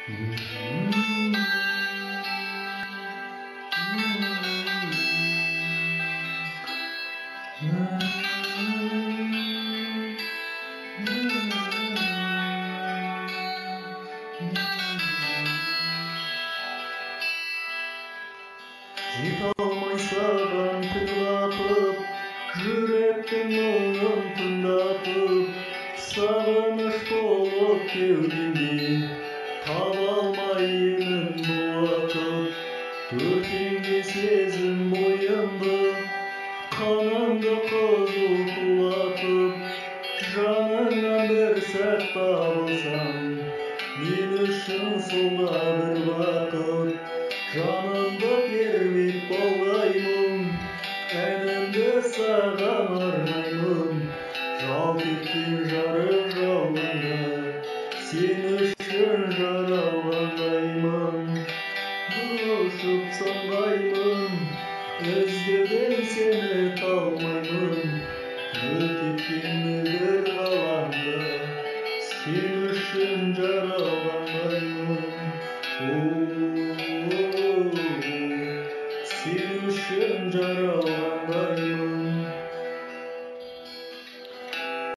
Жете алмай саған тіл қатып, жүректің мұңын тыңдатып, сағыныш болып кеудемде таба алмай емін бұл уақыт. Өртенген сезім бойымды, қанымды қызыл тулатып, жаныңнан бір сәт табылсам, мен үшін сол да бір бақыт. Жанымды тербеп бағлаймын, әнімді саған арнаймын. Жалт еткен жарық жауында, сен үшін жаралғандаймын. Ұшып самғаймын, іздеуден сені талмаймын. Өртеткен мөлдір ғаламда, сен үшін жаралғандаймын. Сен үшін жаралғандаймын.